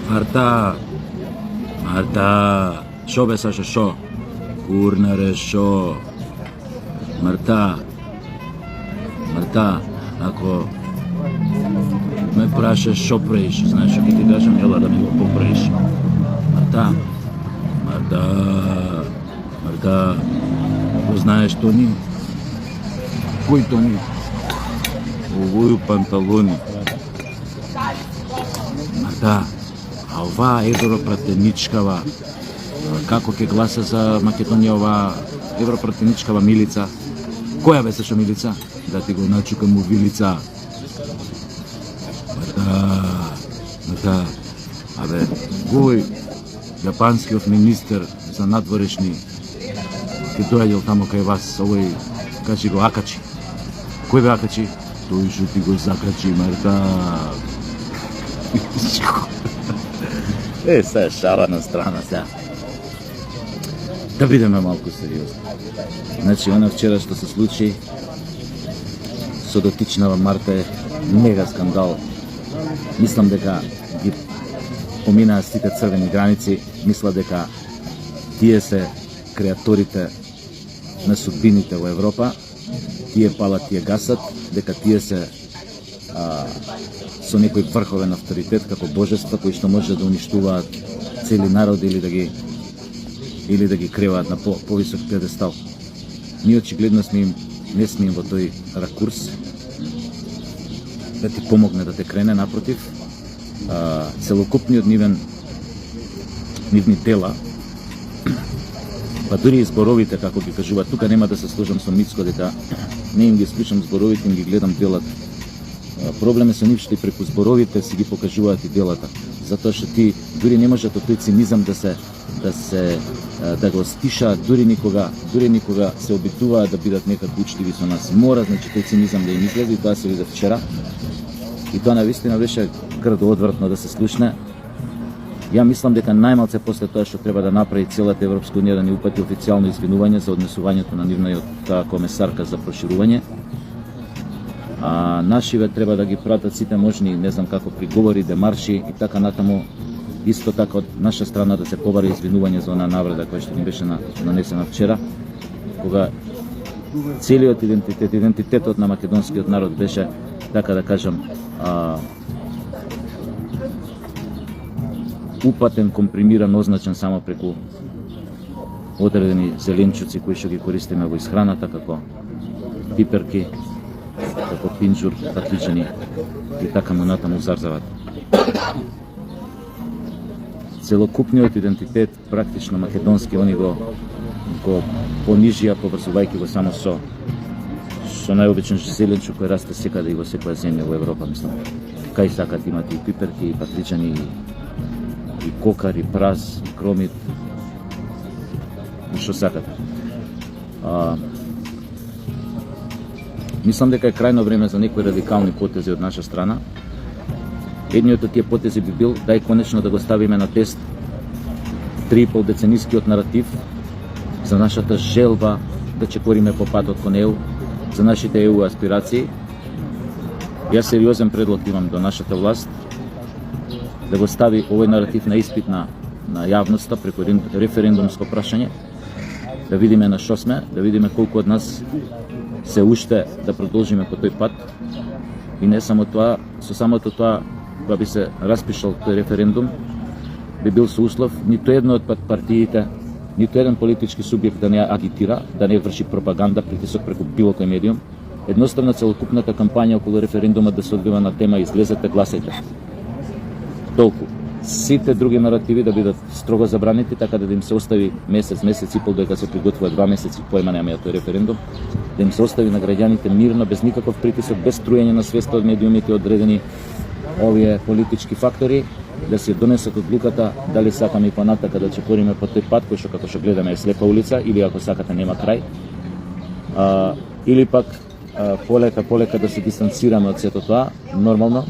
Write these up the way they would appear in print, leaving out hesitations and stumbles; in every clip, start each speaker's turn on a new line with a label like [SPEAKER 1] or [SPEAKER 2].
[SPEAKER 1] Марта, шо бе Саша, шо? Курнаре, шо? Марта, ако ме прашаш шо правиш, знаеш, ќе ти кажам, ела да ми го поправиш. Марта, го знаеш Тони? Кој Тони? Овој панталони. Марта, а оваа европратеничкава, како ќе гласа за Македонија оваа европратеничкава Милица? Која бе Сашо Милица? Да ти го начукам у вилица. Марта, абе, гој јапанскиот министер за надворешни ќе доаѓал тамо кај вас, овој, кажи го, Акачи. Кој бе Акачи? Тој што ти го закачи, Марта. Сега шала на страна, сега. Да бидеме малку сериозни. Значи, она вчера што се случи со дотичнава Марта е мега скандал. Мислам дека ги поминаа сите црвени граници, мисла дека тие се креаторите на судбините во Европа, тие палат, тие гасат, дека тие се со некој врховен авторитет како божества кои што може да уништуваат цели народи или да ги креваат на повисок пиедестал. Ние очигледно не сме им во тој ракурс да ти помогне да те крене, напротив, целокупниот нивни дела, па дури и зборовите, како ги кажуваат, тука нема да се сложам со Мицко дека не им ги слушам зборовите, им ги гледам делата. Проблем е со нив што и преку зборовите си ги покажуваат и делата. Затоа што ти дури не можат од тој цинизам да го стишаат, дури никога се обидуваат да бидат некако учтиви со нас. Мора, значи, тој цинизам да им излезе и тоа се виде вчера. И тоа навистина беше градоодвратно да се слушне. Ја мислам дека најмалце после тоа што треба да направи целата Европска унија да ни упати официјално извинување за однесувањето на нивната комесарка за проширување. А нашиве треба да ги пратат сите можни, не знам како, приговори, демарши и така натаму. Исто така од наша страна да се побари извинување за онаа навреда која што ни беше нанесена вчера, кога целиот идентитетот на македонскиот народ беше, така да кажам, упатен, компримиран, означен само преку одредени зеленчуци кои што ги користиме во исхраната, како пиперки, како пинџур, патличани и така му натаму зарзават. Целокупниот идентитет, практично македонски, они го понижија, поврзувајќи го само со најобичен зеленчук кој расте секаде и во секоја земја во Европа, мислам. Кај сакат имате и пиперки, и патличани, и кокар, и праз, и кромит, и што сакат. Мислам дека е крајно време за некои радикални потези од наша страна. Едниот од тие потези би бил дај конечно да го ставиме на тест 3,5 деценискиот наратив за нашата желба да чекориме по патот кон ЕУ, за нашите ЕУ аспирации. Јас сериозен предлог имам до нашата власт да го стави овој наратив на испит на јавноста преку референдумско прашање, да видиме на шо сме, да видиме колку од нас се уште да продолжиме по тој пат. И не само тоа, со самото тоа, кога би се распишал тој референдум, би бил со услов ниту едно од партиите, ниту еден политички субјект да не агитира, да не врши пропаганда, притисок преку било кој медиум. Едноставно целокупната кампања околу референдумот да се одвива на тема излезете, гласајте. Толку. Сите други наративи да бидат строго забранети, така да им се остави месец и пол дека се приготвува 2 месеци поема немаја тој референдум, да им се остави на граѓаните мирно, без никаков притисок, без струјање на свеста од медиумите одредени овие политички фактори, да се донесат одлуката дали сакаме и понатака да чекориме по тој пат кој што како што гледаме е слепа улица, или ако сакате нема крај, или пак полека да се дистанцираме од сето тоа, нормално.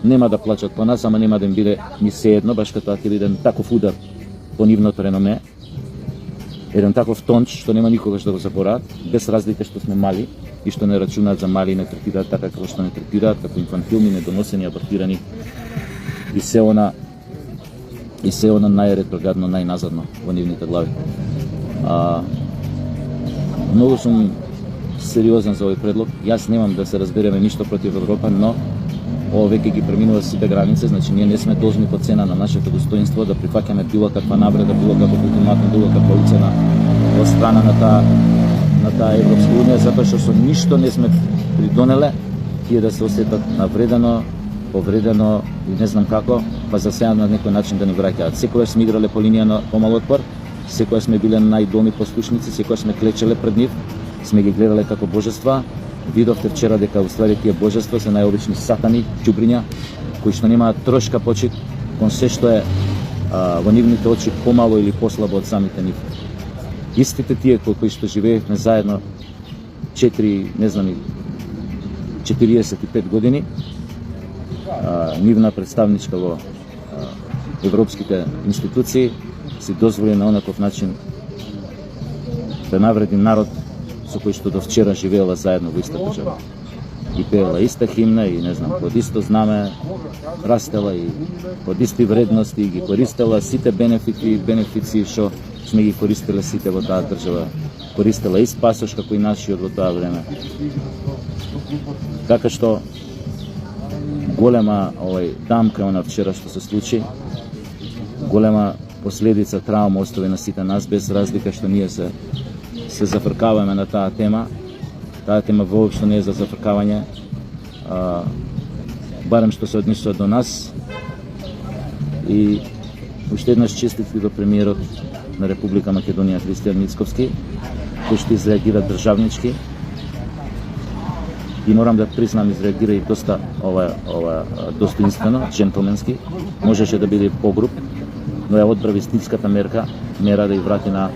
[SPEAKER 1] Нема да плачат по нас, ама нема да им биде ни сеедно, баш като тоа ќе биде таков удар по нивното реноме, еден таков тонч што нема никогаш да го забораат, без разлика што сме мали и што не рачунаат за мали и не третираат така како што не третираат, како инфантилни, недоносени, абортирани и се она најретроградно, најназадно во нивните глави. Многу сум сериозен за овој предлог. Јас немам да се разбереме ништо против Европа, но ова веќе ги преминува сите граници, значи ние не сме должни по цена на нашето достоинство да прифаќаме било каква навреда, било каков ултиматум, било каква уцена од страна на таа Европска унија, затоа што со ништо не сме придонеле тие да се осетат навредено, повредено и не знам како, па за сега на некој начин да ни враќаат. Секогаш сме играле по линија на помал отпор, секогаш сме биле најдолни послушници, секогаш сме клечеле пред нив, сме ги гледале како божества. Видовте вчера дека уствари тие божества се најобични сатани, ќубриња, кои што немаат трошка почит кон се што е во нивните очи помало или послабо од самите нив. Истите тие кои што живеевме заедно 45 години, нивна представничка во европските институции си дозволи на онаков начин да навреди народ со кој што до вчера живеела заедно во иста држава. И пеела иста химна и не знам, под исто знаме растела и под исти вредности и ги користела сите бенефиции што сме ги користеле сите во таа држава. Користела и пасош како и нашиот во тоа време. Така што голема дамка она вчера што се случи, голема последица, травма остави на сите нас, без разлика што ние се зафркаваме на таа тема. Таа тема воопшто не е за зафркавање, барем што се однесува до нас. И уште еднаш честитки до премиерот на Република Македонија Христијан Мицковски, кој што изреагира државнички. И морам да признам, изреагира и доста достоинствено, джентлменски. Можеше да биде погруп, но ја одбрави стилската мера да ја врати на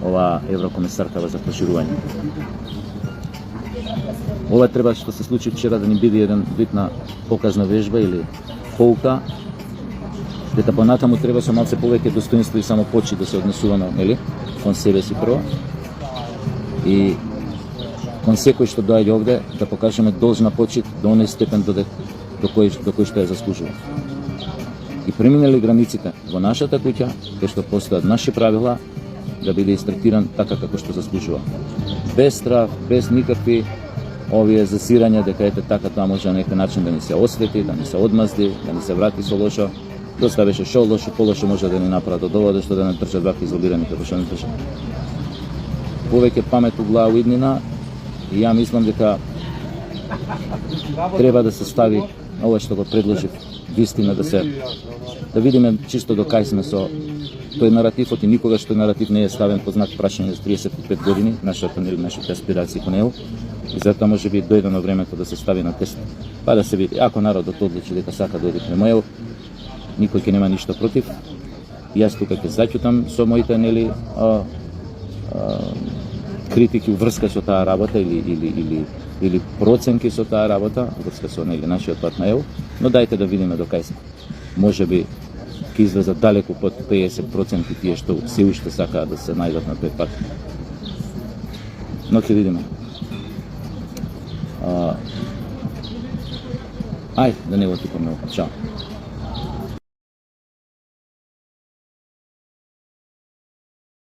[SPEAKER 1] ова еврокомисарка за проширување. Ова треба што се случи вчера да ни биде еден вид на показна вежба или pouка, дека понатаму треба со малце повеќе достоинство и само почит да се однесуваме, нели, кон себе си прво. И кон секој што доаѓа овде да покажеме должна почит до оној степен до кој што ја заслужува. И преминали границите во нашата куќа, кај што постојат наши правила, да биде истретиран така како што заслужува. Без страх, без никакви овие засирања дека ете така тоа може на некој начин да ни се освети, да ни се одмазди, да ни се врати со лошо. Доста беше шо лошо, полошо може да ни направат од ова, што да не држат вака изолирани како што не држат. Повеќе памет у глава иднина и ја мислам дека треба да се стави ова што го предложив, вистина да видиме чисто до кај сме со тој наративот и никогаш тој наратив не е ставен под знак прашање за 35 години, нашите аспирации по него. И затоа може би дојдено времето да се стави на тест, па да се види. Ако народот одлучи дека сака да оди према ЕУ, никој ќе нема ништо против. Јас тука ќе заќутам со моите критики врска со таа работа или проценки со таа работа, врска со нашиот пат на ЕУ, но дајте да видиме до кај сме. Може би ќе излезат далеку под 50% тие што се уште сакаат да се најдат на тој пат. Но ќе видиме. Ај, да не го тупаме. Чао.